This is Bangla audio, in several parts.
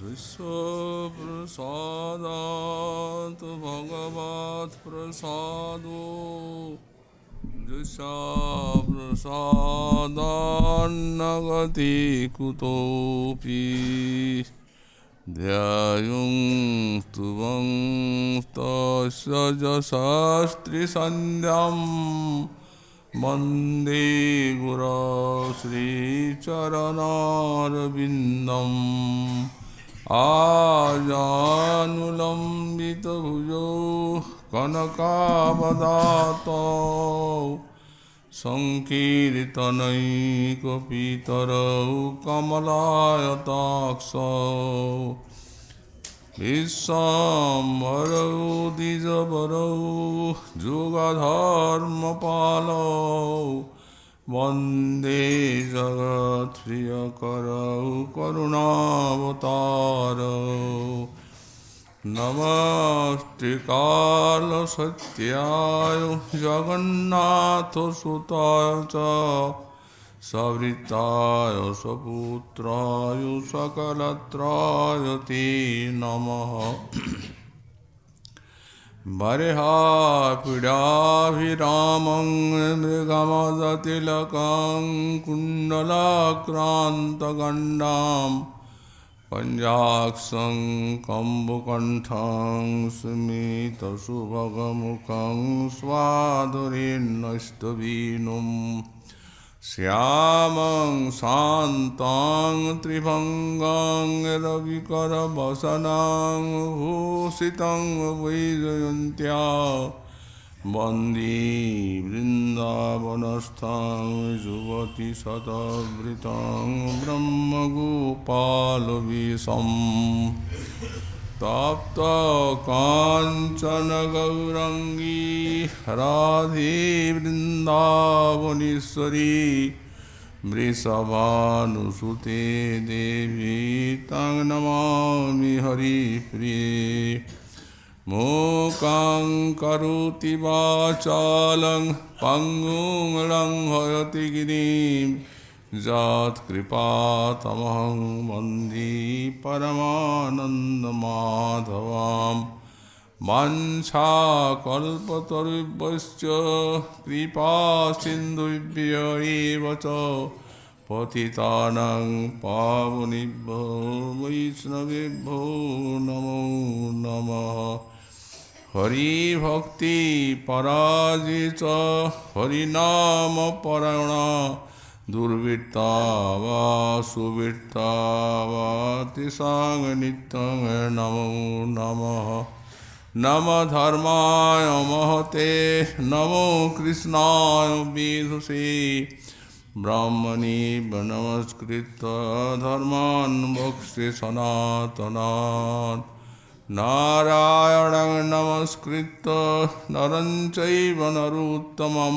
विश्वप्रसादात् भगवत्प्रसादो दृशाप्रसादान्नगति कुतोऽपि ध्यायुं स्तुवं तस्य यशस्त्रिसन्ध्याम् वन्दे गुरो श्रीचरणारविन्दम् आजानुलम्बितभुजौ कनकावदातो सङ्कीर्तनैकपितरौ कमलायताक्षौ विश्वाम्बरौ द्विजवरौ जुगधर्मपालौ वन्दे जगत्प्रियकरौ करुणावतारौ नमस्ते कालसत्याय जगन्नाथसुताय च सवृताय सपुत्राय सकलत्राय ते नमः बर्हापीडाभिरामं मृगमदतिलकं कुण्डलाक्रान्तगण्डां पञ्चाक्षं कम्बुकण्ठं स्मितसुभगमुखं स्वाधुरेन्नस्तवीनुं श्यामं शान्तं त्रिभङ्गं रविकरवसनं भूषितं वैजयन्त्या वन्दे वृन्दावनस्थं युवतिशतवृतं ब्रह्मगोपालवेशम् तप्तकाञ्चन गौरङ्गी राधे वृन्दावनेश्वरी वृषभानुसुते देवी तं नमामि हरिप्रिये मूकं करोति वाचालं पङ्गुं लङ्घयति गिरिं यत्कृपातमहं वन्दे परमानन्दमाधवां वाञ्छाकल्पतरुभ्यश्च कृपासिन्धुभ्य एव च पतितानां पावनेभ्यो वैष्णवेभ्यो नमो नमः हरिभक्ति पराजित हरिनाम परायणा दुर्वृत्ता वा सुवृत्ता वा तेषां नित्यं नमो नमः नमः धर्माय महते नमो कृष्णाय विदुषे ब्राह्मणे नमस्कृत्य धर्मान् मोक्षे सनातनात् नारायणं नमस्कृत्य नरं चैव नरोत्तमं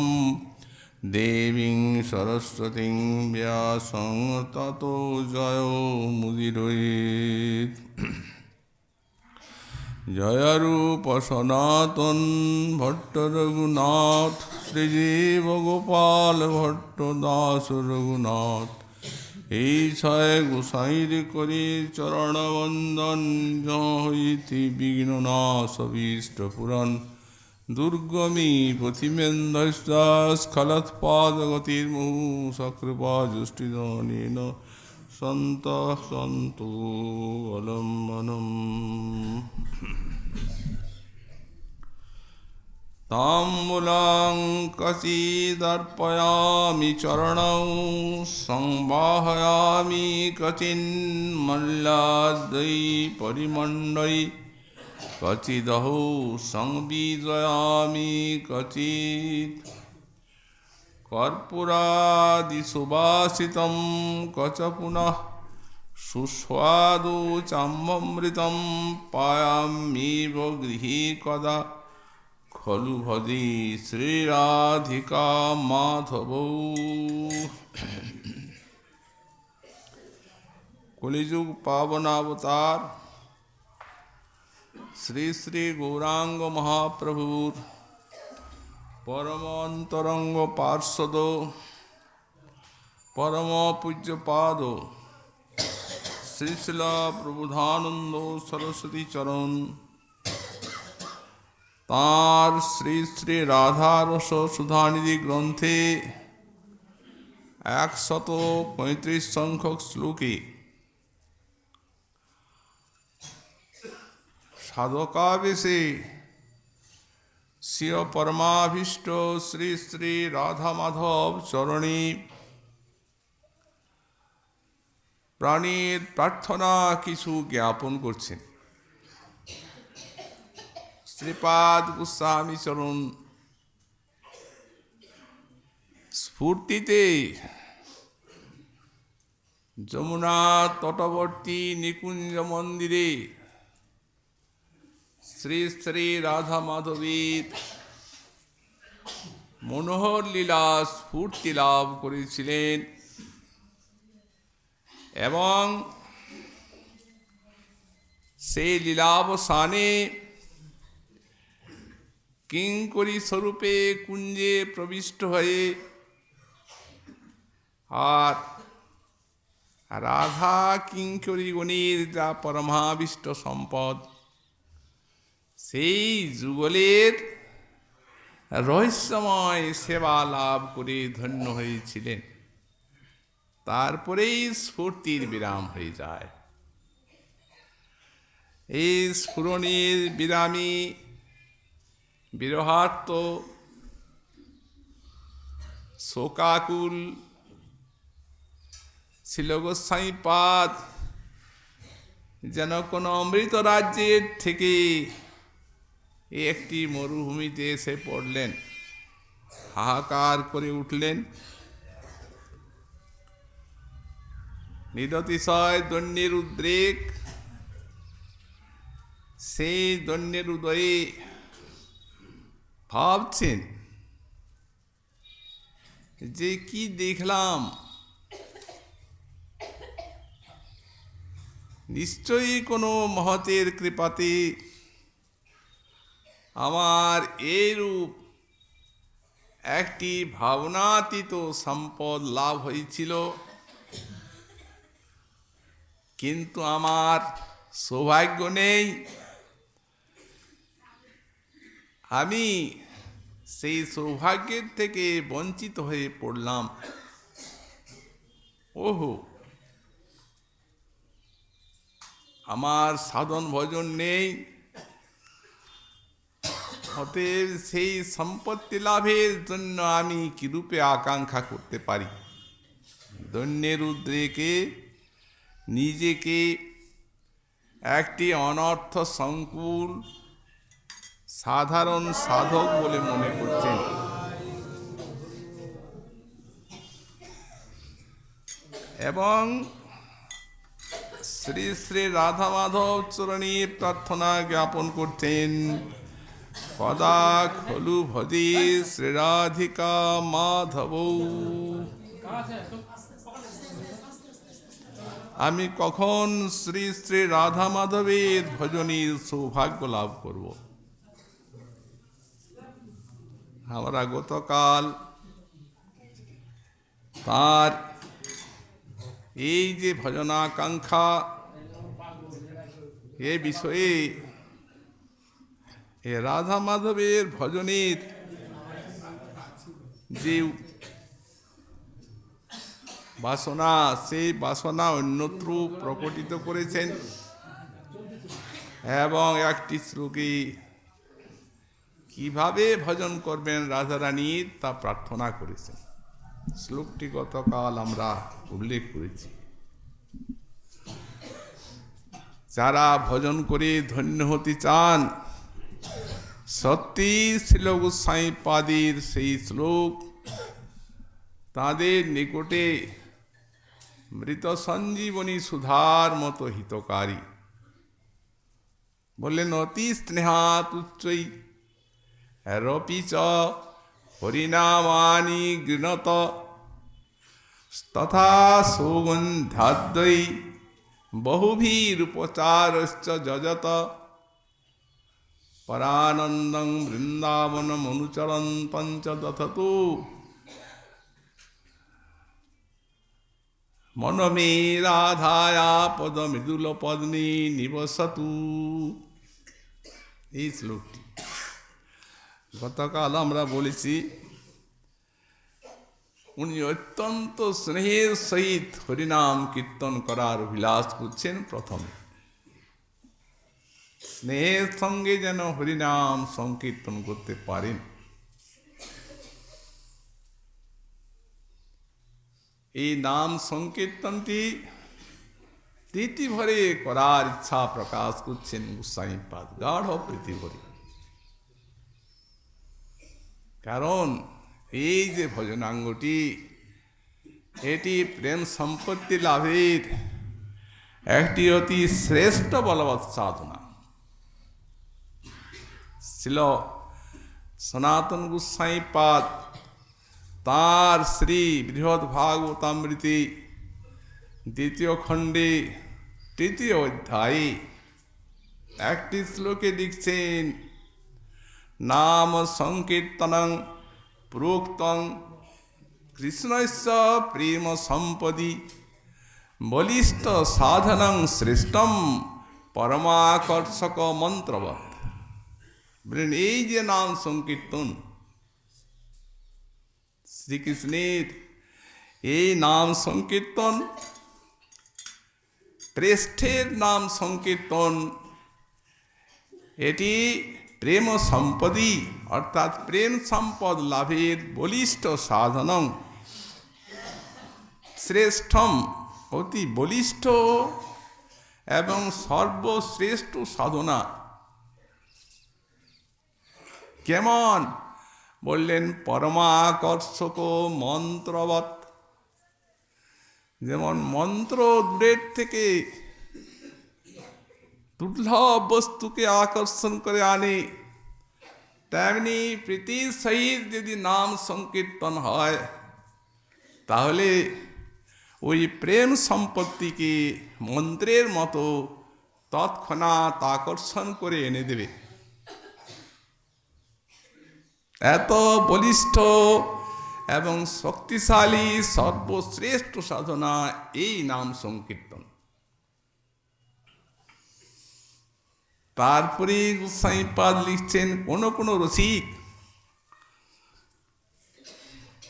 देवीं सरस्वतीं व्यासं ततो जयो मुदीरयेत् जय रूप सनातन भट्ट रघुनाथ श्रीजीव गोपाल भट्ट दास रघुनाथ छय गोसाईर करी चरण वंदन जहिति विघ्ननाश भीष्ट पुराण दुर्गमी प्रतिमेन्दस्खलत्पादगतिर्मुहुः सकृपाजुष्टिदानेन सन्तः सन्तु अवलम्बनम् ताम्बूलं कचिदर्पयामि चरणौ संवाहयामि कचिन्मल्लाद्यै परिमण्डै कचिदहो संवीजयामि कचित् कर्पूरादिसुवासितं कच पुनः सुस्वादु चाम्बमृतं पायाम्येव गृहे कदा खलु भजे श्रीराधिका माधवौ कलिजुग पावनावतार श्री श्री गौरांग महाप्रभुर परमांतरंग पार्षद परम पूज्य पाद শ্রী শিল প্রবোধানন্দ সরস্বতী চরণ তাঁর শ্রী শ্রী রাধারস সুধানিধি গ্রন্থে 135 সংখ্যক শ্লোকে সাধকাবেশে শ্রী পরমাভীষ্ট শ্রী শ্রী রাধা মাধব চরণে প্রাণের প্রার্থনা কিছু জ্ঞাপন করছেন। শ্রীপাদ গোস্বামী চরণ স্ফূর্তিতে যমুনা তটবর্তী নিকুঞ্জ মন্দিরে শ্রী শ্রী রাধা মাধবীর মনোহর লীলা স্ফূর্তি লাভ করেছিলেন এবং সেই লীলাবসানে কিঙ্করী স্বরূপে কুঞ্জে প্রবিষ্ট হয়ে আর রাধা কিঙ্করীগণের যা পরমাবিষ্ট সম্পদ সেই যুগলের রহস্যময় সেবা লাভ করে ধন্য হয়েছিলেন। তারপরেই স্ফূর্তির বিরাম হয়ে যায়। এই স্ফুরণের বিরামী বিরহার্ত শোকাকুল ছিল গোস্বামীপাদ যেন কোনো অমৃত রাজ্যের থেকে একটি মরুভূমিতে এসে পড়লেন, হাহাকার করে উঠলেন। নিরতিশয় দৈন্যের উদ্রেক, সেই দৈন্যের উদয়ে ভাবছেন যে কি দেখলাম, নিশ্চয়ই কোনো মহতের কৃপাতে আমার এরূপ একটি ভাবনাতীত সম্পদ লাভ হয়েছিল, কিন্তু আমার সৌভাগ্য নেই। আমি সেই সৌভাগ্যের থেকে বঞ্চিত হয়ে পড়লাম। ওহো, আমার সাধন ভজন নেই, অতএব সেই সম্পত্তি লাভের জন্য আমি কিরূপে আকাঙ্ক্ষা করতে পারি। দৈন্যের উদ্রেকে নিজেকে একটি অনর্থ সংকুল সাধারণ সাধক বলে মনে করছেন এবং শ্রী শ্রী রাধা মাধব চরণে প্রার্থনা জ্ঞাপন করতেন। কদা খলু ভজে শ্রীরাধিকা মাধব, আমি কখন শ্রী শ্রী রাধা মাধবের ভজনের সৌভাগ্য লাভ করব। আমরা গতকাল তার এই যে ভজনাকাঙ্ক্ষা এ বিষয়ে রাধা মাধবের ভজনের যে বাসনা, সেই বাসনা অন্যত্র প্রকটিত করেছেন এবং একটি শ্লোকে কিভাবে ভজন করবেন রাধারানীর তা প্রার্থনা করেছেন। শ্লোকটি গতকাল আমরা উল্লেখ করেছি। যারা ভজন করে ধন্য হতে চান, সত্যি শ্রীল গোস্বামীপাদের সেই শ্লোক তাদের নিকটে মৃত সঞ্জীবনী সুধার মতো হিতকারী। বললেন, অতি স্নেহাত উচ্চৈ রপি চ হরিনামানি গৃণত তথা সৌগন্ধাদ্বৈ বহুভিরুপচারশ্চ যজত পরানন্দং বৃন্দাবনমনুচরন্তং চ দথতু। মনমে রাধায়া পদ মৃদুল পদ্মে নিবসতু। এই শ্লোকটি গতকাল আমরা বলেছি, উনি অত্যন্ত স্নেহের সহিত হরিনাম কীর্তন করার অভিলাষ করছেন। প্রথমে স্নেহের সঙ্গে যেন হরিনাম সংকীর্তন করতে পারেন, এই নাম সংকীর্তনটি প্রীতি ভরে করার ইচ্ছা প্রকাশ করছেন গোস্বামীপাদ, গাঢ় প্রীতি ভরে। কারণ এই যে ভজনাঙ্গটি, এটি প্রেম সম্পত্তি লাভের একটি অতি শ্রেষ্ঠ বলবৎ সাধনা। ছিল সনাতন গোস্বামীপাদ তাঁর শ্রী বৃহৎ ভাগবতামৃতে দ্বিতীয় খণ্ডে তৃতীয় অধ্যায়ে একটি শ্লোকে লিখছেন, নাম সংকীর্তনং প্রোক্তং কৃষ্ণস্য প্রেম সম্পদি বলিষ্ঠ সাধনং শ্রেষ্ঠম পরমাকর্ষক মন্ত্রবৎ। বলেন এই যে নাম সংকীর্তন, শ্রীকৃষ্ণের এই নাম সংকীর্তন, শ্রেষ্ঠের নাম সংকীর্তন, এটি প্রেম সম্পদি অর্থাৎ প্রেম সম্পদ লাভের বলিষ্ঠ সাধনং, শ্রেষ্ঠম অতি বলিষ্ঠ এবং সর্বশ্রেষ্ঠ সাধনা। কেমন? বললেন পরমাকর্ষক মন্ত্রবৎ। যেমন মন্ত্র দূরের থেকে দুর্লভ বস্তুকে আকর্ষণ করে আনে, তেমনি প্রীতির সহিত যদি নাম সংকীর্তন হয়, তাহলে ওই প্রেম সম্পত্তিকে মন্ত্রের মতো তৎক্ষণাৎ আকর্ষণ করে এনে দেবে। এত বলিষ্ঠ এবং শক্তিশালী সর্বশ্রেষ্ঠ সাধনা এই নাম সংকীর্তন। তারপরে গোস্বামীপাদ লিখছেন, কোন কোন রসিক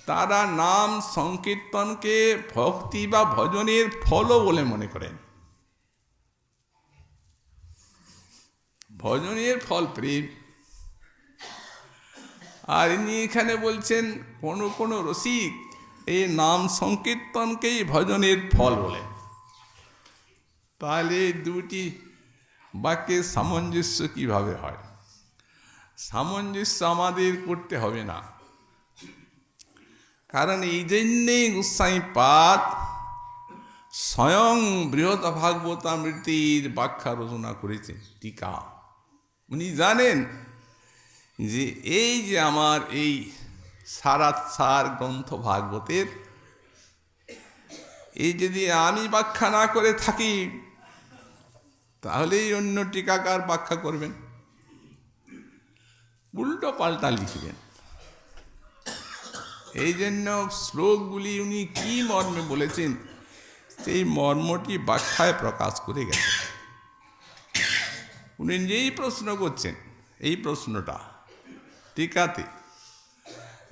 তারা নাম সংকীর্তনকে ভক্তি বা ভজনের ফলও বলে মনে করেন। ভজনের ফল প্রেম। আর ইনি এখানে বলছেন কোন কোন রসিক এই নাম সংকীর্তনকেই ভজনের ফল বলে। তাহলে দুটি বাক্যের সামঞ্জস্য কিভাবে হয়? সামঞ্জস্য আমাদের করতে হবে না, কারণ এই জন্যেই গোস্বামীপাদ স্বয়ং বৃহৎ ভাগবতামৃতের ব্যাখ্যা রচনা করেছেন, টিকা। উনি জানেন যে এই যে আমার এই সারাৎসার গ্রন্থ ভাগবতের, এই যদি আমি ব্যাখ্যা না করে থাকি, তাহলেই অন্য টিকাকার ব্যাখ্যা করবেন, উল্টো পাল্টা লিখবেন। এই জন্য শ্লোকগুলি উনি কি মর্মে বলেছেন, সেই মর্মটি ব্যাখ্যায় প্রকাশ করে গেছেন। উনি যেই প্রশ্ন করছেন, এই প্রশ্নটা টিকাতে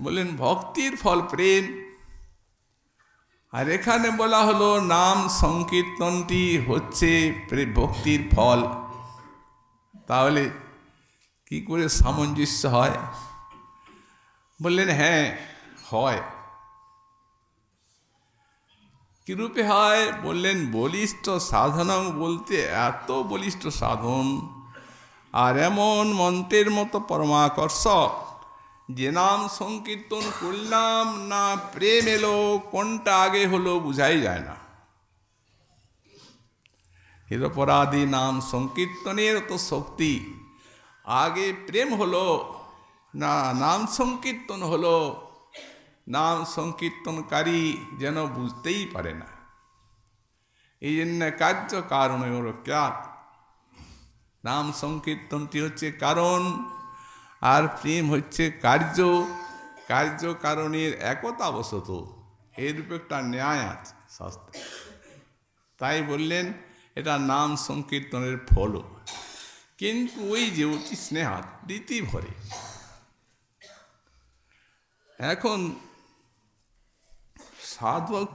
বলেন ভক্তির ফল প্রেম, আর এখানে বলা হলো নাম সংকীর্তনটি হচ্ছে ভক্তির ফল। তাহলে কি করে সামঞ্জস্য হয়? বললেন হ্যাঁ হয়। কিরূপে হয়? বললেন বলিষ্ঠ সাধনা বলতে এত বলিষ্ঠ সাধন আর এমন মন্ত্রের মতো পরমাকর্ষক যে নাম সংকীর্তন করলাম না প্রেম এলো, কোনটা আগে হলো বুঝাই যায় না। নিরপরাধী নাম সংকীর্তনের তো শক্তি, আগে প্রেম হলো না নাম সংকীর্তন হলো, নাম সংকীর্তনকারী যেন বুঝতেই পারে না। এই জন্য কার্য কারণ জ্ঞাত। নাম সংকীর্তনটি হচ্ছে কারণ, আর প্রেম হচ্ছে কার্য। কার্য কারণের একতা বশত এর উপর একটা ন্যায় আছে শাস্ত্রে। তাই বললেন এটা নাম সংকীর্তনের ফলও। কিন্তু ওই যে অতি স্নেহাত রীতি ভরে। এখন সাধক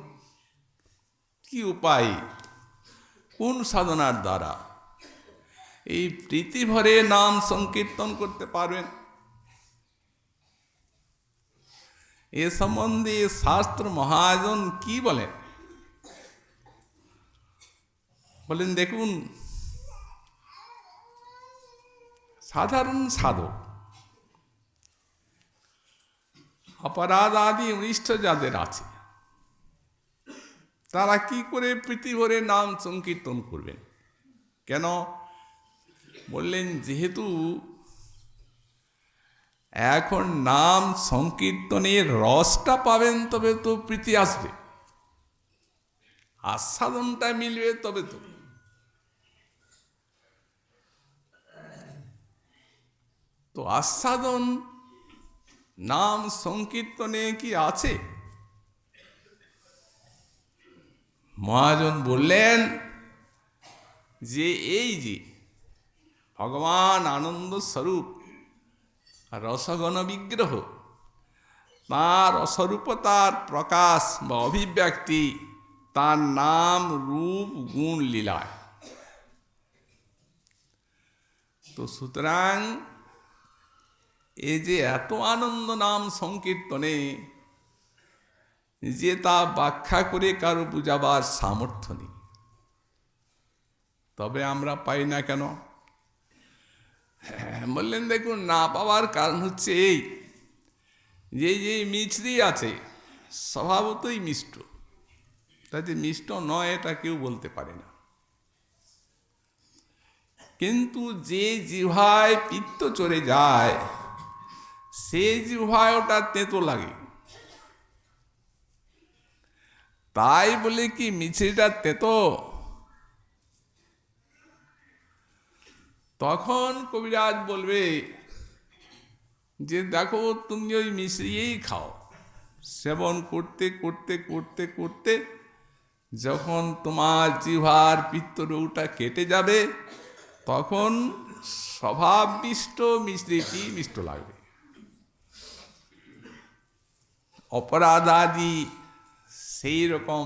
কি উপায়, কোন সাধনার দ্বারা এই প্রীতি ভরে নাম সংকীর্তন করতে পারবেন? এ সম্বন্ধে শাস্ত্র মহাজন কি বলেন? বলেন দেখুন, সাধারণ সাধক অপরাধ আদি অনিষ্ট যাদের আছে তারা কি করে প্রীতি ভরে নাম সংকীর্তন করবেন? কেন? বললেন যেহেতু এখন নাম সংকীর্তনের রসটা পাবেন তবে তো প্রীতি আসবে, আস্বাদনটা মিলবে তবে তো আস্বাদন নাম সংকীর্তনে কি আছে? মহাজন বললেন যে এই যে ভগবান আনন্দ স্বরূপ রসগণ বিগ্রহ, তাঁর অস্বরূপতার প্রকাশ বা অভিব্যক্তি তার নাম রূপ গুণ লীলায়। তো সুতরাং এই যে এত আনন্দ নাম সংকীর্তনে যে তা ব্যাখ্যা করে কারো বুঝাবার সামর্থ্য নেই। তবে আমরা পাই না কেন? বললেন দেখুন, না পাওয়ার কারণ হচ্ছে এই যে যে মিছরি আছে স্বভাবতই মিষ্ট, তাতে মিষ্ট নয় এটা কেউ বলতে পারে না। কিন্তু যে জিহ্বায় পিত্ত চড়ে যায় সে জিহ্বায় ওটা তেতো লাগে, তাই বলে কি মিছরিটা তেতো? তখন কবিরাজ বলবে যে দেখো তুমি ওই মিশরিয়েই খাও, সেবন করতে করতে করতে করতে যখন তোমার জিহ্বার পিত্তরোগটা কেটে যাবে তখন স্বভাব মিষ্ট মিশ্রিটি মিষ্ট লাগবে। অপরাধাদি সেই রকম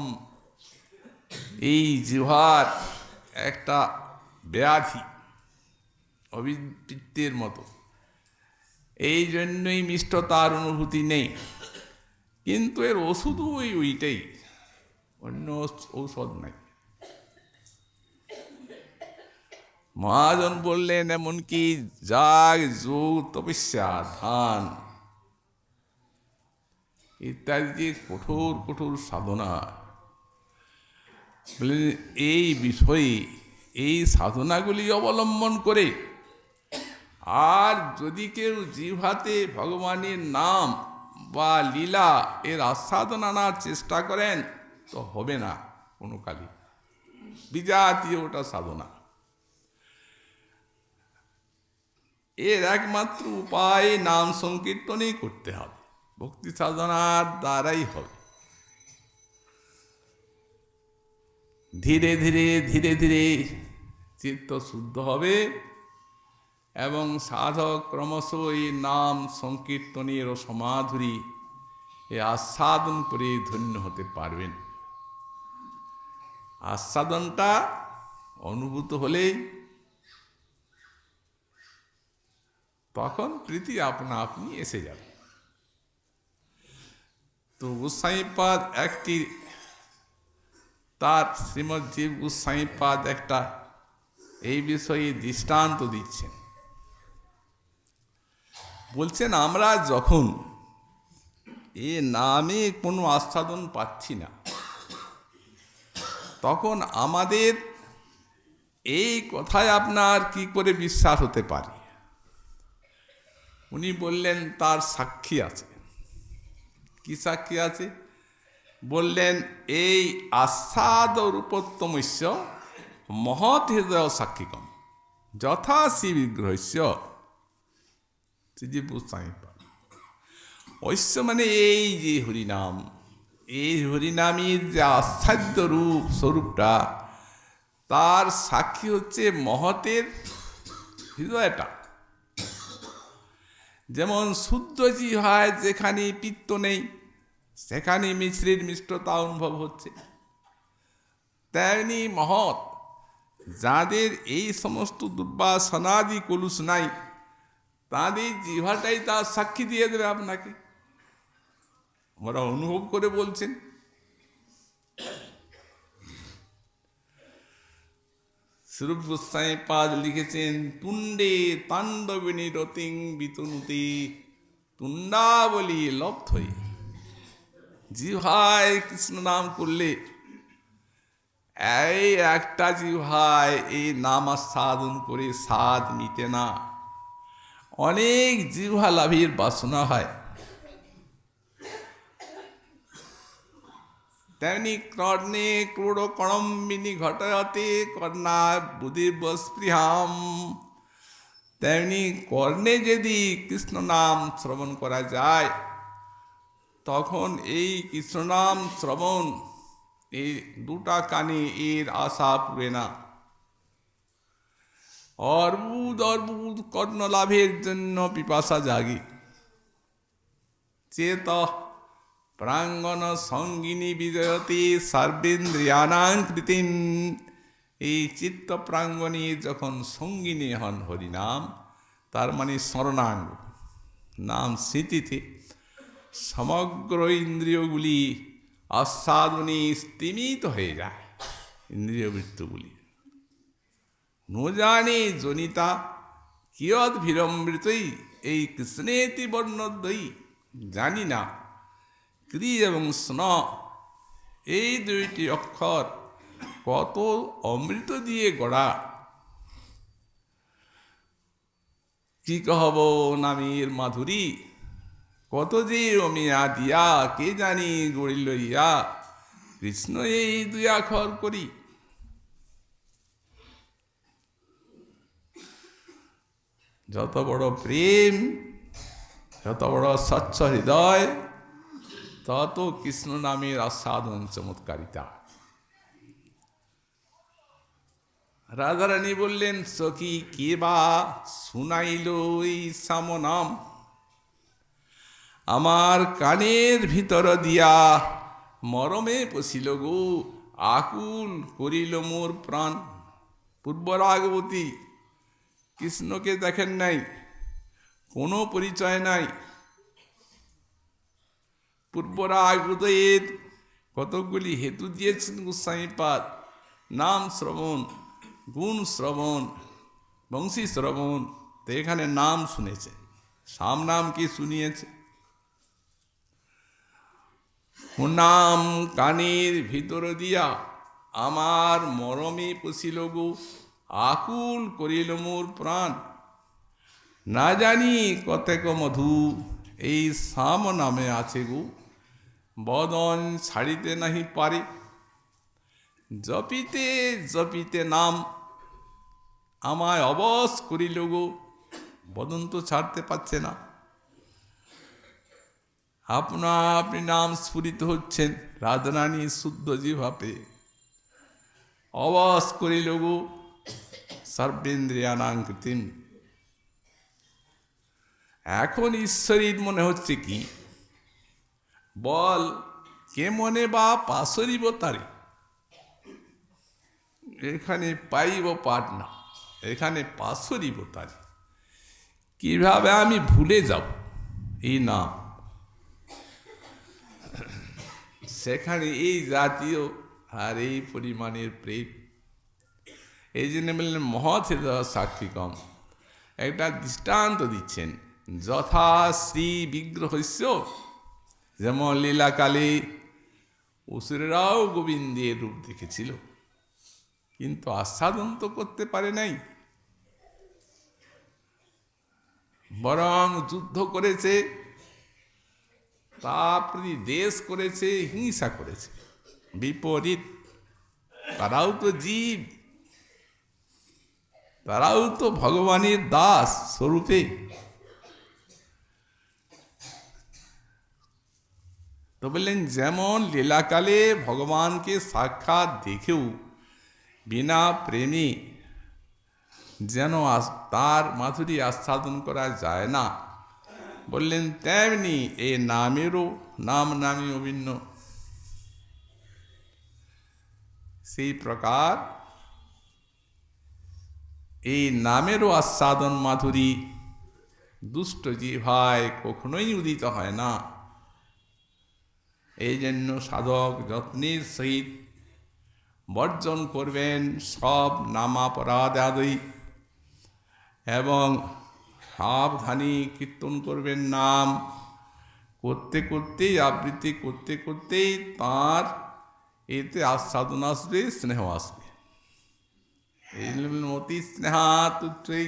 এই জিহ্বার একটা ব্যাধি, অভিবৃত্তির মতো, এই জন্যই মিষ্টতার অনুভূতি নেই। কিন্তু এর ওষুধও ওইটাই, অন্য ঔষধ নাই। মহাজন বললেন এমনকি যাগ, যোগ, তপস্যা, ধ্যান ইত্যাদি যে কঠোর কঠোর সাধনা, বললেন এই বিষয়ে এই সাধনাগুলি অবলম্বন করে আর যদি কেউ জিহ্বাতে ভগবানের নাম বা লীলা এর আস্বাদন আনার চেষ্টা করেন তো হবে না কোনো কালই, বিজাতীয় ওটা সাধনা। এর একমাত্র উপায় নাম সংকীর্তনই করতে হবে, ভক্তি সাধনার দ্বারাই হবে। ধীরে ধীরে ধীরে ধীরে চিত্ত শুদ্ধ হবে এবং সাধক ক্রমশ এই নাম সংকীর্তনের ও সমাধুরী এ আস্বাদন করে ধন্য হতে পারবেন। আস্বাদনটা অনুভূত হলেই তখন প্রীতি আপনা আপনি এসে যাবে। তো গোস্বামীপাদ একটি তার শ্রীমৎ জীব গোস্বামীপাদ একটা এই বিষয়ে দৃষ্টান্ত দিচ্ছেন। বলছেন আমরা যখন এ নামে কোনো আস্বাদন পাচ্ছি না তখন আমাদের এই কথায় আপনার কি করে বিশ্বাস হতে পারে? উনি বললেন তার সাক্ষী আছে। কি সাক্ষী আছে? বললেন এই আস্বাদ রূপোত্তমস্য মহৎ হৃদয় সাক্ষীকম যথা শ্রী বিগ্রহস্য। ঐশ্য মানে এই যে হরিনাম, এই হরিনামের যে আস্বাদ্য রূপ স্বরূপটা তার সাক্ষী হচ্ছে মহতের হৃদয়টা। যেমন শুদ্ধ জিহ্বায় যেখানে পিত্ত নেই সেখানে মিশ্রির মিষ্টতা অনুভব হচ্ছে, তেমনি মহৎ যাদের এই সমস্ত দুর্বাসনাদি কলুষ নাই, তাদের জিহ্বাটাই তার সাক্ষী দিয়ে দেবে আপনাকে। ওরা অনুভব করে বলছেন। স্বরূপ গোস্বামী পাদ লিখেছেন, তুণ্ডে তাণ্ডবিনী রতিং বিতনুতি তুণ্ডাবলী লব্ধই। জিহ্বায় কৃষ্ণ নাম করলে, এই একটা জিহ্বায় এই নাম আস্বাদন করে স্বাদ মিটে না, অনেক জিহ্বা লাভের বাসনা হয়। তেমনি কর্ণে ক্রোড় কড়ম্বিনী ঘটাতে কর্ণা বুধির বস্পৃহাম, তেমনি কর্ণে যদি কৃষ্ণ নাম শ্রবণ করা যায়, তখন এই কৃষ্ণ নাম শ্রবণ এই দুটা কানে এর আশা পুরে না। অর্বুদ অর্বুদ কর্ণ লাভের জন্য পিপাসা জাগে। চেত প্রাঙ্গণ সঙ্গিনী বিজয়তে সর্বেন্দ্রিয়ানাং কৃতিম, এই চিত্ত প্রাঙ্গণে যখন সঙ্গিনী হন হরিনাম, তার মানে স্মরণাঙ্গ নাম স্মৃতিতে সমগ্র ইন্দ্রিয়গুলি আস্বাদনে স্তিমিত হয়ে যায়। ইন্দ্রিয় বৃত্তগুলি ন জানে জনিতা কিয়ৎ বিড়ম্বিতই, এই কৃষ্ণেতি বর্ণদ্বয়ী, জানি না ক্রি এবং স্ন এই দুইটি অক্ষর কত অমৃত দিয়ে গড়া। কি কহব নামের মাধুরী, কত যে অমিয়া দিয়া কে জানি গড়িল ইয়া, কৃষ্ণ এই দুই আখর করি। যত বড় প্রেম, যত বড় স্বচ্ছ হৃদয়, তত কৃষ্ণ নামের আস্বাদন চমৎকারিতা। রাধারানী বললেন, সখী কে বা শুনাইল এই শ্যাম নাম, আমার কানের ভিতর দিয়া মরমে পশিল গো, আকুল করিল মোর প্রাণ। পূর্বরাগবতী কৃষ্ণকে দেখেন নাই, কোনো পরিচয় নাই। পূর্বরাগবতের কতকগুলি হেতু দিয়েছেন গোস্বামীপাদ, নাম শ্রবণ, গুণ শ্রবণ, বংশী শ্রবণ। তো এখানে নাম শুনেছে, সাম নাম কি শুনিয়েছে? নাম কানের ভিতর দিয়া আমার মরমে পশিল গো, আকুল করিল মোর প্রাণ। না জানি কতেক মধু এই শ্যাম নামে আছে গো, বদন ছাড়িতে নাহি পারে। জপিতে জপিতে নাম আমায় অবশ করিল গো, বদন তো ছাড়তে পারছে না। আপনা আপনি নাম স্ফুরিত হচ্ছেন, রাধারানী শুদ্ধ জিহ্বাতে অবশ করিল গো সর্বেন্দ্রিয়ানাং কৃতিম। এখন ঈশ্বরীর মনে হচ্ছে কি, বল কে মনে বা পাশরিব তারে। এখানে পাইব পাঠ না, এখানে পাশরিব তারে। কিভাবে আমি ভুলে যাব এই নাম? সেখানে এই জাতীয় আর এই পরিমাণের প্রেম, এই জন্য বললেন মহৎ হৃদয় সাক্ষী কম। একটা দৃষ্টান্ত দিচ্ছেন, যথা শ্রী বিগ্রহস্য, যেমন লীলাকালে অসুরেরাও গোবিন্দের রূপ দেখেছিল, কিন্তু আস্বাদন তো করতে পারে নাই, বরং যুদ্ধ করেছে, তার প্রতি দেশ করেছে, হিংসা করেছে। বিপরীত, তারাও তো জীব, তারাও তো ভগবানের দাস স্বরূপে। তো বললেন যেমন লীলাকালে ভগবানকে সাক্ষাৎ দেখেও বিনা প্রেমী যেন তার মাধুরী আস্বাদন করা যায় না, বললেন তেমনি এই নামেরও নাম নামই অভিন্ন। সেই প্রকার এই নামেরও আস্বাদন মাধুরী দুষ্ট জিহ্বায় কখনোই উদিত হয় না। এই জন্য সাধক যত্নের সহিত বর্জন করবেন সব নামাপরাধ আদি, এবং সাবধানী কীর্তন করবেন নাম করতে করতেই, আবৃত্তি করতে করতেই তাঁর এতে আস্বাদন আসবে, স্নেহ আসবে। এই মতি স্নেহাতুচ্ছ্রৈ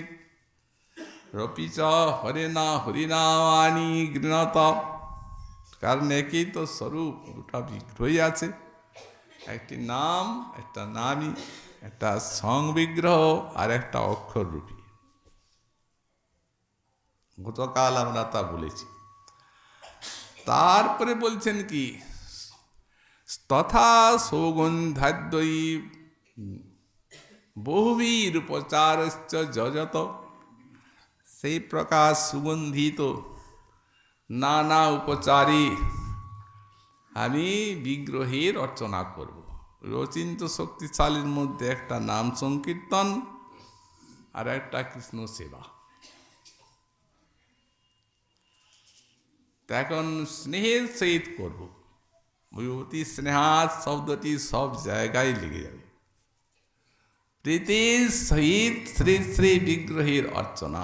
রপিচ হরিনা হরিনামানি গৃণত। কারণ একই তো স্বরূপ, দুটা বিগ্রহই আছে, একটি নাম, একটা নামই, একটা সংবিগ্রহ আর একটা অক্ষর রূপী। গতকাল আমরা তা বলেছি। তারপরে বলছেন কি, তথা সৌগন্ধাদ্বয়ী বহুবীর উপচারশ্চ যজত। সেই প্রকার সুগন্ধিত নানা উপচারী আমি বিগ্রহের অর্চনা করব। অচিন্ত শক্তিশালীর মধ্যে একটা নাম সংকীর্তন আর একটা কৃষ্ণ সেবা। এখন স্নেহের সহিত করব, ওই অতি স্নেহাত শব্দটি সব জায়গায় লেগে যাবে। প্রীতির সহিত শ্রী শ্রী বিগ্রহের অর্চনা।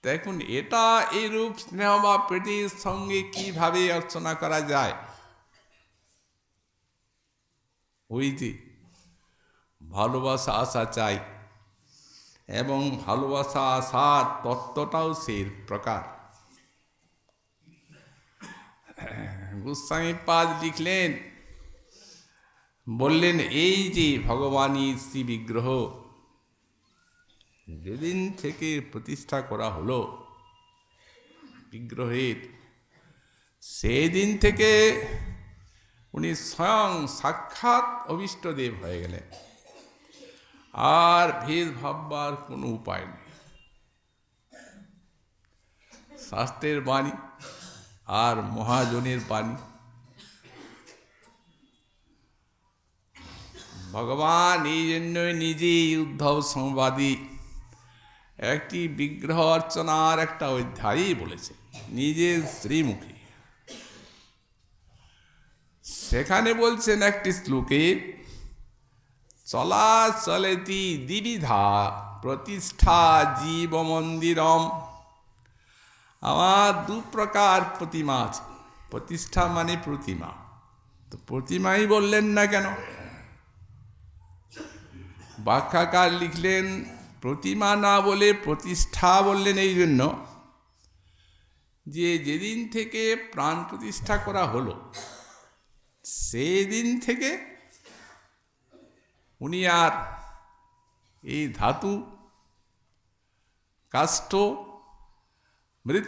দেখুন, এটা এইরূপ স্নেহ বা প্রীতির সঙ্গে কিভাবে অর্চনা করা যায়। ওই যে ভালোবাসা আসা চাই, এবং ভালোবাসা আসার তত্ত্বটাও সেই প্রকার। গোস্বামীপাদ লিখলেন, বললেন এই যে ভগবানই শ্রী বিগ্রহ যেদিন থেকে প্রতিষ্ঠা করা হলো বিগ্রহের, সেদিন থেকে উনি স্বয়ং সাক্ষাৎ অভীষ্টদেব হয়ে গেলেন। আর ভেদ ভাববার কোনো উপায় নেই। শাস্ত্রের বাণী আর মহাজনের বাণী। ভগবান এই জন্যই নিজেই উদ্ধব সংবাদী একটি বিগ্রহ অর্চনার একটা অধ্যায়ই বলেছে নিজের শ্রীমুখে। সেখানে বলছেন একটি শ্লোকে, চলাচলেতি দ্বিবিধা প্রতিষ্ঠা জীব মন্দিরম। আমার দু প্রকার প্রতিমা আছে। প্রতিষ্ঠা মানে প্রতিমা, তো প্রতিমাই বললেন না কেন? ব্যাখ্যাকার লিখলেন, প্রতিমা না বলে প্রতিষ্ঠা বললেন এই জন্য যে যেদিন থেকে প্রাণ প্রতিষ্ঠা করা হলো সেদিন থেকে উনি আর এই ধাতু কাষ্ঠ মৃৎ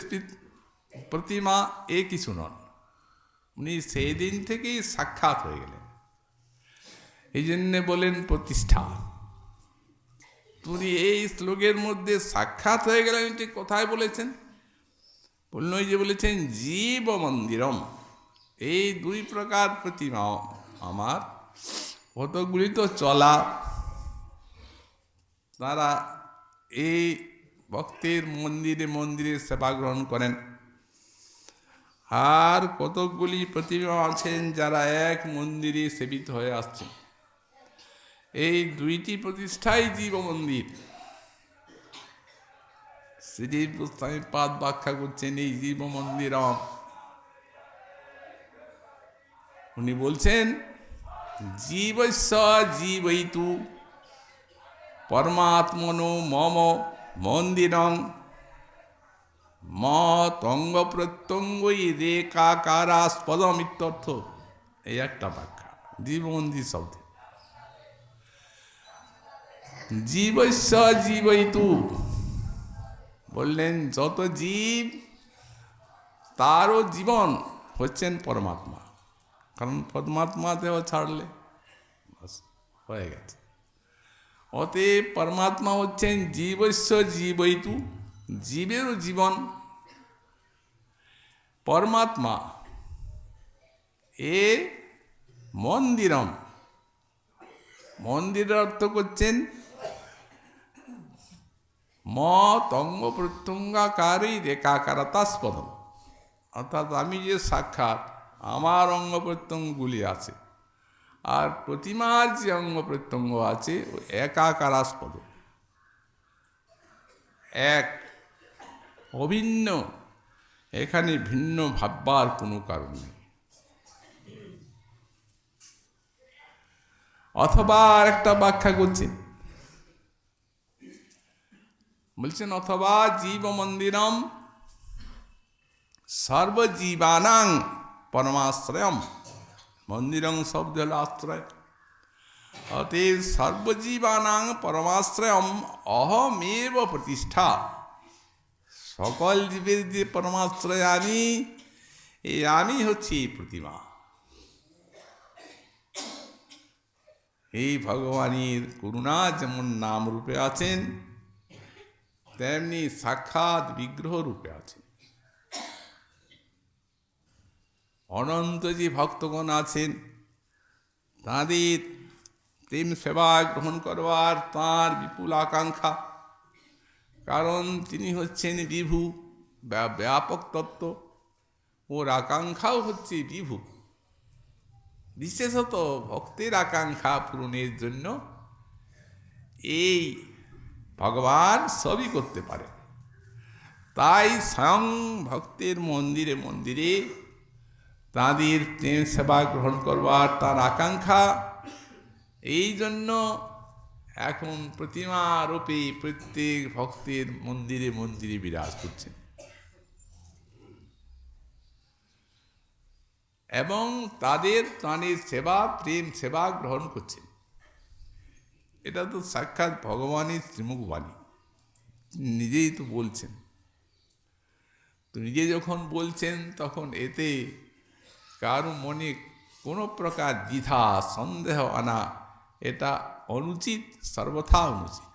প্রতিমা এ কিছু নন। উনি সেই দিন থেকেই সাক্ষাৎ হয়ে গেলেন, এই জন্যে বলেন প্রতিষ্ঠা। উনি এই শ্লোকের মধ্যে সাক্ষাৎ হয়ে গেলেন, এটি কোথায় বলেছেন? বললেন ওই যে বলেছেন জীব মন্দিরম। এই দুই প্রকার প্রতিমা আমার, কতগুলি তো চলা, তারা এই ভক্তের মন্দিরে মন্দিরে সেবা গ্রহণ করেন। আর কতকগুলি প্রতিমা আছেন যারা এক মন্দিরে সেবিত হয়ে আসছেন। এই দুইটি প্রতিষ্ঠাই জীব মন্দির। শ্রীদেব গোস্বামীপাদ ব্যাখ্যা করছেন এই জীব মন্দির। উনি বলছেন জীবস্য জীবৈতু পরমাত্মনো মম মন্দিরং মতঙ্গ প্রত্যঙ্গই রেখাকারাস্পদম ইত্যর্থ। এই একটা ব্যাখ্যা জীব মন্দির শব্দ। জীবস্য জীবৈতু বললেন যত জীব তারও জীবন হচ্ছেন পরমাত্মা। কারণ পরমাত্মা দেহ ছাড়লে হয়ে গেছে। অতএব পরমাত্মা হচ্ছেন জীবস্য জীবৈতু, জীবেরও জীবন। পরমাত্মা এ মন্দিরম, মন্দিরের অর্থ করছেন অঙ্গ প্রত্যঙ্গাকারী রেখাকারতাস্পদম, অর্থাৎ আমি যে সাক্ষাৎ আমার অঙ্গ প্রত্যঙ্গগুলি আছে আর প্রতিমার যে অঙ্গ প্রত্যঙ্গ আছে একাকারাস্পদ, এক, অভিন্ন, এখানে ভিন্ন ভাববার কোনো কারণ নেই। অথবা আর একটা ব্যাখ্যা করছেন, বলছেন অথবা জীব মন্দিরম সর্বজীবানাং পরমাশ্রয়ম, মন্দিরং শব্দ হল আশ্রয়, অতএব সর্বজীবানাং পরমাশ্রয়ম অহমেব প্রতিষ্ঠা, সকল জীবের যে পরমাশ্রয় আমি, এই আমি হচ্ছি এই প্রতিমা। এই ভগবানের করুণা যেমন নাম রূপে আছেন, তেমনি সাক্ষাৎ বিগ্রহ রূপে আছেন। অনন্ত যে ভক্তগণ আছেন, তাঁদের প্রেম সেবা গ্রহণ করবার তাঁর বিপুল আকাঙ্ক্ষা, কারণ তিনি হচ্ছেন বিভু, ব্যাপক তত্ত্ব, ওর আকাঙ্ক্ষাও হচ্ছে বিভু। বিশেষত ভক্তের আকাঙ্ক্ষা পূরণের জন্য এই ভগবান সবই করতে পারে। তাই স্বয়ং ভক্তের মন্দিরে মন্দিরে তাঁদের প্রেম সেবা গ্রহণ করবার তার আকাঙ্ক্ষা, এই জন্য এখন প্রতিমা রূপে প্রত্যেক ভক্তের মন্দিরে মন্দিরে বিরাজ করছেন এবং তাদের প্রাণের সেবা প্রেম সেবা গ্রহণ করছেন। এটা তো সাক্ষাৎ ভগবানের শ্রীমুখ বাণী, নিজেই তো বলছেন। তো নিজে যখন বলছেন তখন এতে কারো মনে কোনো প্রকার দ্বিধা সন্দেহ আনা এটা অনুচিত, সর্বথা অনুচিত।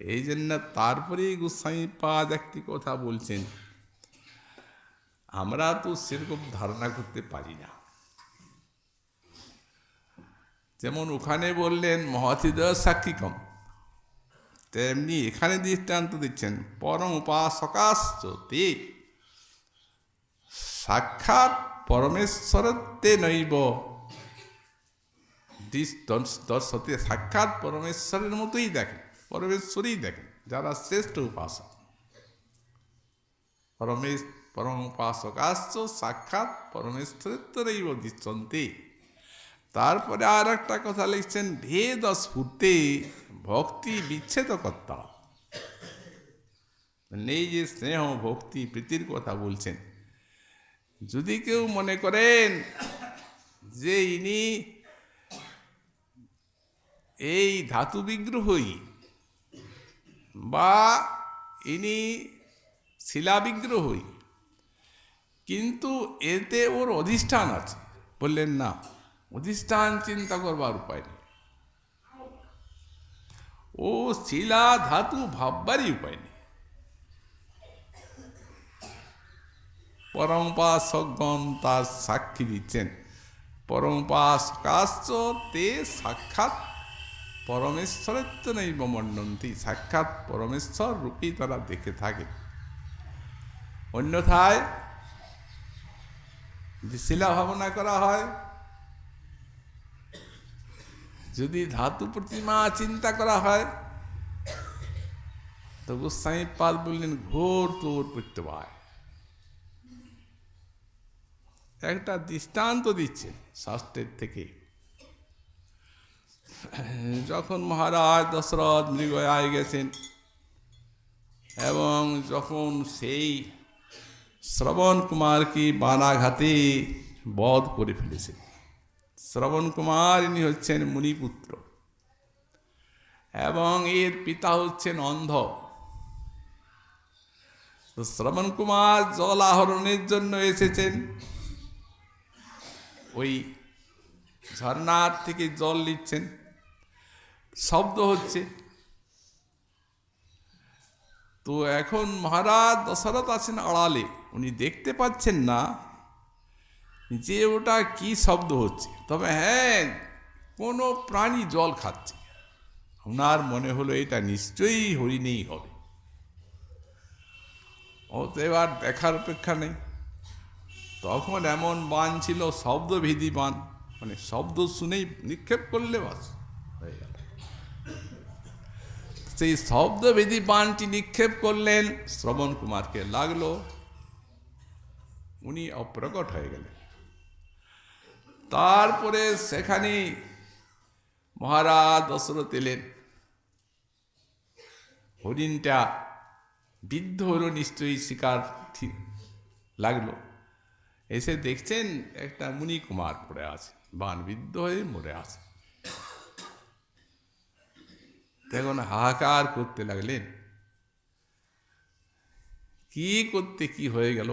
এই জন্য তারপরেই গোস্বামীপাদ একটি কথা বলছেন, আমরা তো সেরকম ধারণা করতে পারি না। যেমন ওখানে বললেন মহতিদয় সাক্ষিকম, তেমনি এখানে দৃষ্টান্ত দিচ্ছেন পরম উপাসকাশ্চ তে সাক্ষাৎ পরমেশ্বরত্বে নৈব দর্শতে, সাক্ষাৎ পরমেশ্বরের মতোই দেখেন, পরমেশ্বরই দেখেন যারা শ্রেষ্ঠ উপাসক। পরম উপাসকাশ্চ সাক্ষাৎ পরমেশ্বরত্ব নৈব দৃশ্যন্তে। তারপরে আর একটা কথা লিখছেন ভেদ স্ফূর্তে ভক্তি বিচ্ছেদ কর্তা, নেই যে স্নেহ ভক্তি প্রীতির কথা বলছেন। যদি কেউ মনে করেন যে ইনি এই ধাতু বিগ্রহই বা ইনি শিলা বিগ্রহই, কিন্তু এতে ওর অধিষ্ঠান আছে, বললেন না, অধিষ্ঠান চিন্তা করবার উপায় নেই, ও শিলা ধাতু ভাববারই উপায় নেই। পরমোপাসকগণ তার সাক্ষী দিচ্ছেন পরমোপাসকাশ্চ তে সাক্ষাৎ পরমেশ্বরত্ব নৈব মন্ডন্তি, সাক্ষাৎ পরমেশ্বর রূপী তারা দেখে থাকে। অন্যথায় যদি শিলা ভাবনা করা হয়, যদি ধাতু প্রতিমা চিন্তা করা হয়, তো গোস্বামীপাদ বললেন ঘোর তোর প্রত্যবায়। একটা দৃষ্টান্ত দিচ্ছেন শাস্ত্রের থেকে। যখন মহারাজ দশরথ মৃগয়ায় গেছেন এবং যখন সেই শ্রবণ কুমারকে বানাঘাতে বধ করে ফেলেছেন। শ্রবণ কুমার ইনি হচ্ছেন মুনিপুত্র এবং এর পিতা হচ্ছেন অন্ধ। তো শ্রবণ কুমার জল আহরণের জন্য এসেছেন ওই ঝর্ণার থেকে জল নিচ্ছেন, শব্দ হচ্ছে। তো এখন মহারাজ দশরথ আছেন আড়ালে, উনি দেখতে পাচ্ছেন না যে ওটা কি শব্দ হচ্ছে, তবে হ্যাঁ কোনো প্রাণী জল খাচ্ছে। ওনার মনে হলো এটা নিশ্চয়ই হরিণেই হবে। ও তো এবার দেখার অপেক্ষা নেই। তখন এমন বান ছিল শব্দভেদী বান, মানে শব্দ শুনেই নিক্ষেপ করলে বাস হয়ে গেল। সেই শব্দভেদী বানটি নিক্ষেপ করলেন, শ্রবণ কুমারকে লাগলো, উনি অপ্রকট হয়ে গেলেন। তারপরে সেখানে মহারাজ দশরথ এলেন, হরিণটা বিদ্ধ হলো, নিশ্চয়ই শিকার ঠিক লাগলো। এসে দেখছেন একটা মুনি কুমার পড়ে আছে, বান বিদ্ধ হয়ে মরে আছে। তখন হাহাকার করতে লাগলেন, কি করতে কি হয়ে গেল,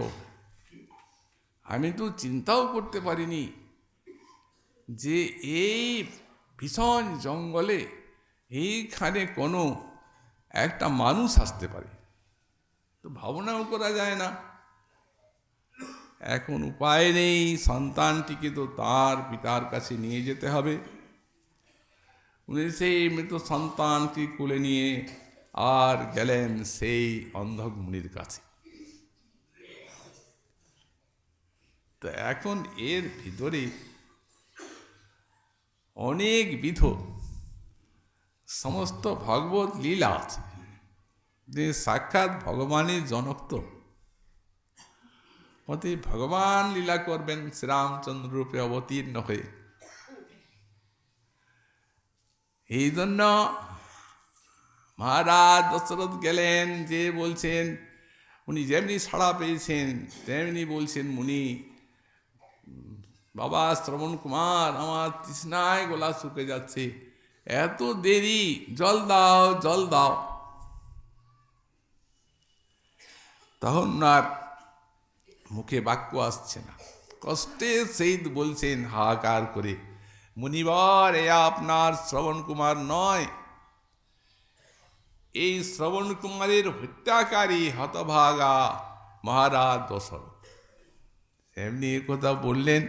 আমি তো চিন্তাও করতে পারিনি যে এই ভীষণ জঙ্গলে এইখানে কোনো একটা মানুষ আসতে পারে, তো ভাবনাও করা যায় না। এখন উপায় নেই, সন্তানটিকে তো তার পিতার কাছে নিয়ে যেতে হবে। উনি সেই মৃত সন্তানকে কোলে নিয়ে আর গেলেন সেই অন্ধক মুনির কাছে। তো এখন এর ভিতরে অনেক বিধ সমস্ত ভগবত লীলা আছে, যে সাক্ষাৎ ভগবানের জনক, তো অতি ভগবান লীলা করবেন শ্রীরামচন্দ্র রূপে অবতীর্ণ হয়ে। এই জন্য মহারাজ দশরথ গেলেন, যে বলছেন, উনি যেমনি সাড়া পেয়েছেন তেমনি বলছেন, মুনি বাবা শ্রবণ কুমার, আমার তৃষ্ণায় গলা শুকে যাচ্ছে, এত দেরি, জল দাও জল দাও। তখন আর মুখে বাক্য আসছে না, কষ্টে সেই বলছেন হাহাকার করে, মুনিবর এ আপনার শ্রবণ কুমার নয়, এই শ্রবণ কুমারের হত্যাকারী হতভাগা মহারাজ দশরথ। এমনি কথা বললেন,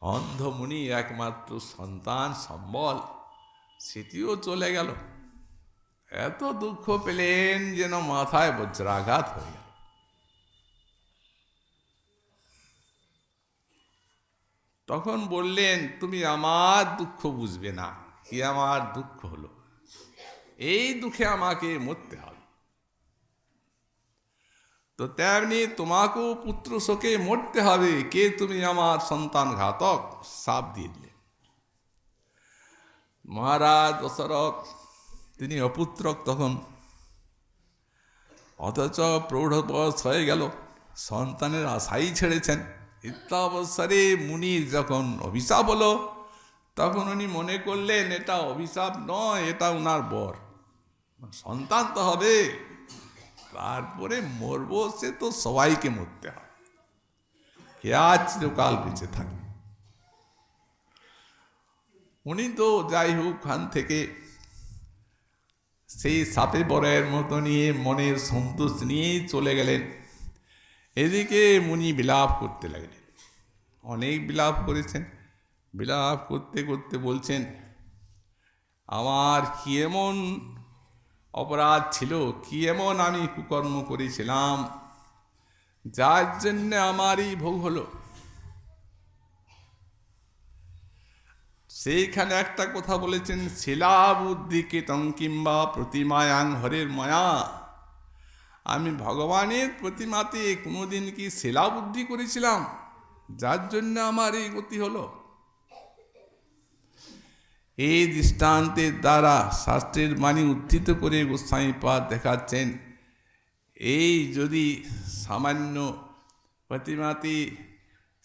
অন্ধমুনি একমাত্র সন্তান সম্বল, সেটিও চলে গেল। এত দুঃখ পেলেন যেন মাথায় বজ্রাঘাত হয়ে গেল। তখন বললেন, তুমি আমার দুঃখ বুঝবে না, কি আমার দুঃখ হলো, এই দুঃখে আমাকে মরতে হবে, তো তেমনি তোমাকেও পুত্র শোকে মরতে হবে, কে তুমি আমার সন্তান ঘাতক, শাপ দিয়ে দিলেন। মহারাজ দশরথ তিনি অপুত্রক তখন, অথচ প্রৌঢ় বয়স হয়ে গেল, সন্তানের আশাই ছেড়েছেন। ইত্যাবসরে মুনির যখন অভিশাপ হলো, তখন উনি মনে করলেন এটা অভিশাপ নয়, এটা উনার বর, সন্তান তো হবে, তারপরে মরবো, সে তো সবাইকে মরতে হবে, কে আজ চিরকাল বেঁচে থাকবে। উনি তো যাই হোক খান থেকে সেই সাপে বরের মতো নিয়ে মনের সন্তোষ নিয়েই চলে গেলেন। এদিকে মুনি বিলাপ করতে লাগলেন, অনেক বিলাপ করেছেন, বিলাপ করতে করতে বলছেন, আমার কি এমন অপরাধ ছিল, কি এমন আমি কুকর্ম করেছিলাম, যার জন্য আমারই ভোগ হলো। সেইখানে একটা কথা বলেছেন, শিলা বুদ্ধি কীটং কিংবা প্রতিমায়াং হরের মায়া, আমি ভগবানের প্রতিমাতে কোনোদিন কি শিলা বুদ্ধি করেছিলাম, যার জন্য আমার এই গতি হলো। এই দৃষ্টান্তের দ্বারা শাস্ত্রের বাণী উদ্ধৃত করে গোস্বামীপাদ দেখাচ্ছেন, এই যদি সামান্য প্রতিমাতে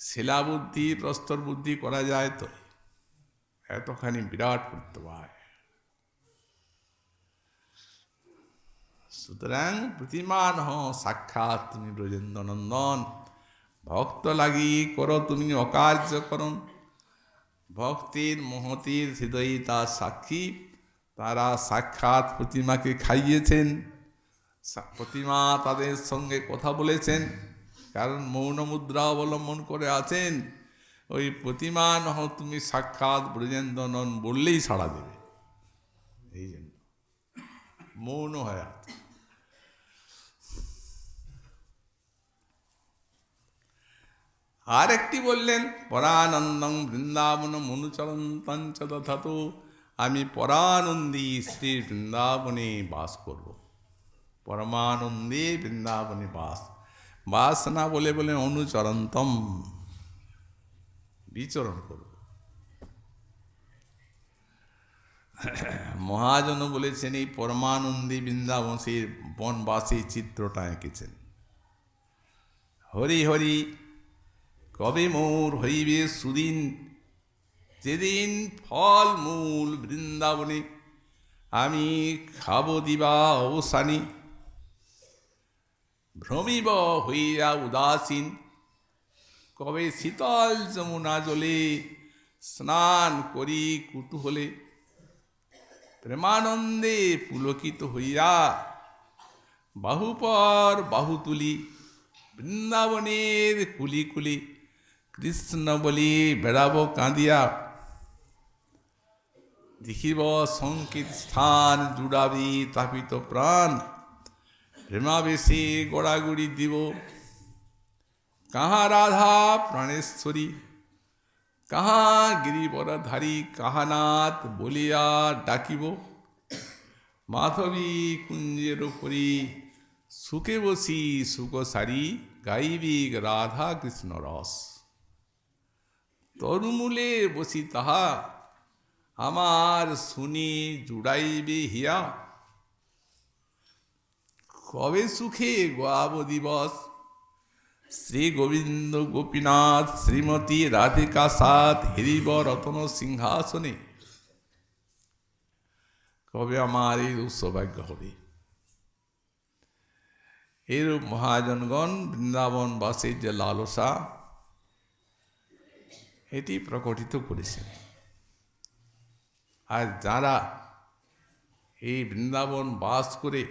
শিলাবুদ্ধি প্রস্তর বুদ্ধি করা যায়, তো এতখানি বিরাট করতে হয়। সুতরাং প্রতিমান সাক্ষাৎ তুমি ব্রজেন্দ্র নন্দন, ভক্ত লাগি করো তুমি অকার্যকরণ, ভক্তির মহতির হৃদয়িতা সাক্ষী, তারা সাক্ষাৎ প্রতিমাকে খাইয়েছেন। প্রতিমা তাদের সঙ্গে কথা বলেছেন, কারণ মৌন মুদ্রা অবলম্বন করে আছেন। ওই প্রতিমা নহ তুমি সাক্ষাৎ ব্রজেন্দ্র নন বললেই সাড়া দেবে, এই জন্য মৌন হয়ে আছে। আর একটি বললেন, পরানন্দং বৃন্দাবন মনুচরন্তঞ্চ তথাত, আমি পরানন্দী শ্রী বৃন্দাবনে বাস করব। পরমানন্দে বৃন্দাবনে বাস, বাস না বলে বলেন অনুচরন্তম, বিচরণ করব। মহাজন বলেছেন এই পরমানন্দী বৃন্দাবন সেই বনবাসী চিত্রটা এঁকেছেন। হরি হরি কবে মোর হইবে সুদিন, যেদিন ফল মূল বৃন্দাবনে আমি খাব দিবা অবসানী। ভ্রমিব হইয়া উদাসীন, কবে শীতল যমুনা জলে স্নান করি কুতূহলে। প্রেমানন্দে পুলকিত হইয়া বাহুপর বাহু তুলি, বৃন্দাবনের কুলি কুলি কৃষ্ণ বলি বেড়াবো কাঁদিয়া। দেখিব সংকিত স্থান জুড়াবি তাপিত প্রাণ, প্রেমাবেশে গোড়াগুড়ি দিব। কাহা রাধা প্রাণেশ্বরী, কাহা গিরিবরধারী, কাহানাথ বলিয়া ডাকিব। মাধবী কুঞ্জের উপরি সুখে বসি সুখ সারি, গাইবি রাধা কৃষ্ণ রস। তরুমূলে বসি তাহা আমার শুনি জুড়াইবে হিয়া। কবে সুখে গোয়াব দিবস শ্রী গোবিন্দ গোপীনাথ, শ্রীমতী রাধিকা সাথ হেরিব রতন সিংহাসনে। কবে আমার এই সৌভাগ্য হবে। এরূপ মহাজনগণ বৃন্দাবন বাসের যে লালসা এটি প্রকটিত করেছেন। আর যারা এই বৃন্দাবন বাস করে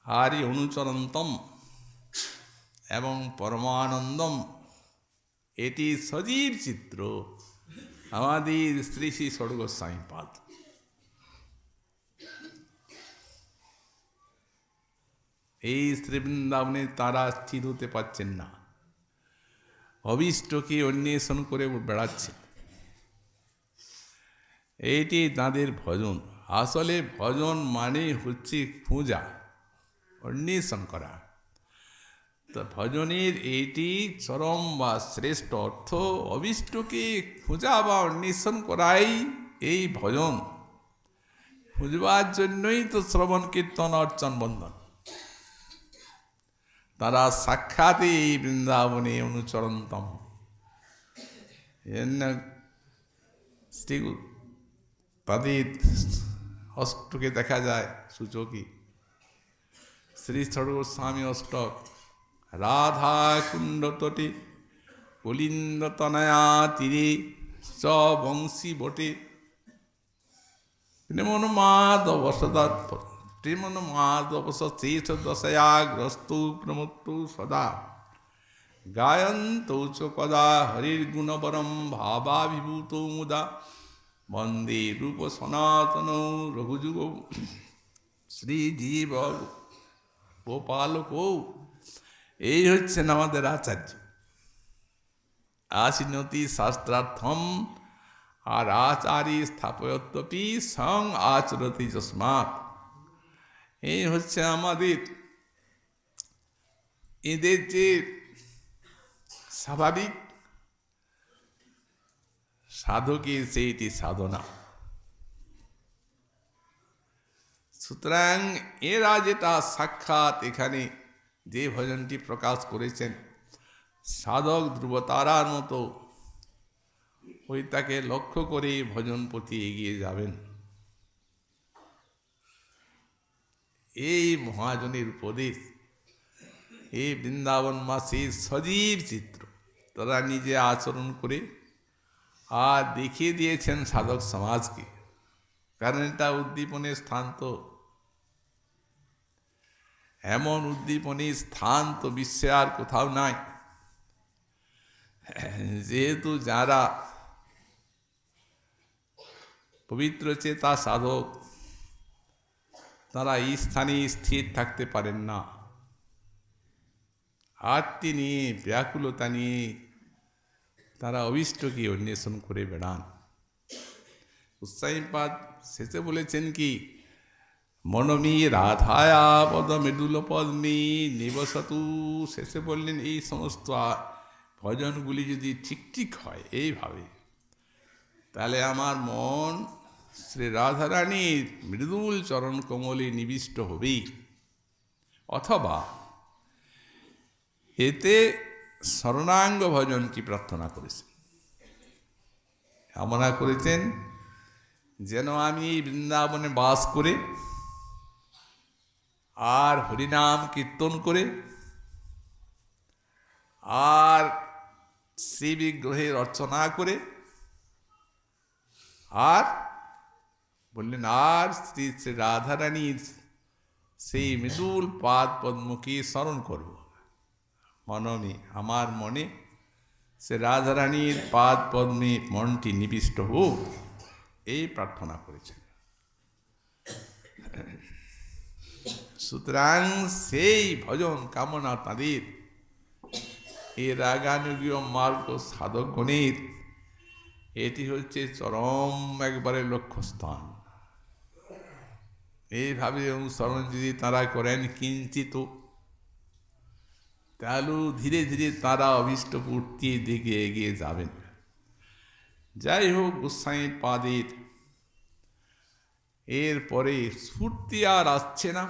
হারি অনুচরন্তম এবং পরমানন্দম, এটি সজীব চিত্র আমাদের শ্রী শ্রী ষড়গোস্বামীপাদ। এই শ্রী বৃন্দাবনে তারা স্থির হতে পারছেন না, অভীষ্টকে অন্বেষণ করে বেড়াচ্ছে। এইটি তাঁদের ভজন। আসলে ভজন মানে হচ্ছে খোঁজা, অন্বেষণ করা। তো ভজনের এইটি চরম বা শ্রেষ্ঠ অর্থ, অভীষ্টকে খোঁজা বা অন্বেষণ করাই এই ভজন। খুঁজবার জন্যই তো শ্রবণ কীর্তন অর্চন বন্ধন। তারা সাক্ষাৎ এই বৃন্দাবনে অনুচরন্তম। শ্রী তাদের অষ্টকে দেখা যায় সূচকি শ্রী ষড়গোস্বামী অষ্টক। রাধা কুণ্ড তটে কলিন্দ তনয়া তীরে চ বংশী বটে, প্রেমনুমাদবশ দশয়া গ্রস্ত প্রমুক্ত সদা, গায়ন্তৌ চ কদা হরির্গুণবরম ভাবাভিভূত মুদা। বন্দে রূপ সনাতন রঘুযুগ শ্রীজীব গোপালক। এই হচ্ছেন আমাদের আচার্য। আসিনতি শাস্ত্রার্থম আর আচারী স্থাপয়ত্বপি সং আচরতি যস্মাৎ। এই হচ্ছে আমাদের এদের যে স্বাভাবিক সাধকের সেইটি সাধনা। সুতরাং এরা যেটা সাক্ষাৎ এখানে যে ভজনটি প্রকাশ করেছেন, সাধক ধ্রুবতারার মতো ওই তাকে লক্ষ্য করে ভজন প্রতি এগিয়ে যাবেন। এই মহাজনের উপদেশ, এই বৃন্দাবনবাসীর সজীব চিত্র। তারা নিজে আচরণ করে আর দেখিয়ে দিয়েছেন সাধক সমাজকে, কারণ এটা উদ্দীপনের স্থান। তো এমন উদ্দীপনের স্থান তো বিশ্বে আর কোথাও নাই। যেহেতু যারা পবিত্র চেতা সাধক, তারা এই স্থানে স্থির থাকতে পারেন না। আরতি নিয়ে, ব্যাকুলতা নিয়ে তারা অভীষ্টকে অন্বেষণ করে বেড়ান। উৎসাহীপাদ শেষে বলেছেন কি, মনমি রাধায়া পদ মৃদুল পদ্মী নিবসতু। শেষে বললেন এই সমস্ত ভজনগুলি যদি ঠিক ঠিক হয় এইভাবে, তাহলে আমার মন শ্রী রাধারানীর মৃদুল চরণ কমলে নিবিষ্ট হবেই। অথবা এতে শরণাঙ্গ ভজন কি প্রার্থনা করেছেন, কামনা করেছেন যেন আমি এই বৃন্দাবনে বাস করে আর হরিনাম কীর্তন করে আর শ্রী বিগ্রহের অর্চনা করে, আর বললেন আর শ্রী শ্রী রাধারানীর সেই মৃদুল পাদ পদ্মকে স্মরণ করব। মনমে, আমার মনে সে রাধারানীর পাদ পদ্মে মনটি নিবিষ্ট হোক, এই প্রার্থনা করেছেন। সুতরাং সেই ভজন কামনা তাদের এই রাগানুগীয় মার্গ সাধকগণের এটি হচ্ছে চরম একবারে লক্ষ্যস্থান। এইভাবে অনুসরণ যদি তারা করেন কিঞ্চিত, তাহলে ধীরে ধীরে তারা অভীষ্ট পূর্তির দিকে এগিয়ে যাবেন। যাই হোক, গোসাই পাদের এরপরে স্ফূর্তি আর আসছে না,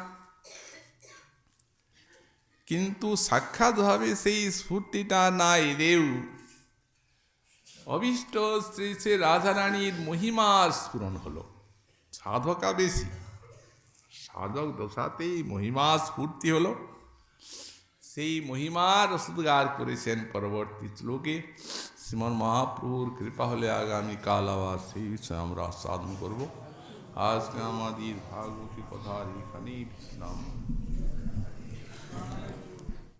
কিন্তু সাক্ষাৎভাবে সেই স্ফূর্তিটা না এলেও অভীষ্ট শ্রী শ্রী রাধারানীর মহিমার স্ফুরণ হলো। সাধকা বেশি, সাধক দশাতেই মহিমা স্ফূর্তি হলো। সেই মহিমার রসদগার করেছেন পরবর্তী শ্লোকে। শ্রীমন মহাপ্রভুর কৃপা হলে আগামীকাল আবার সেই বিষয়ে আমরা সাধন করব। আজকে আমাদের ভাগবতী কথার এখানেই বিশ্রাম।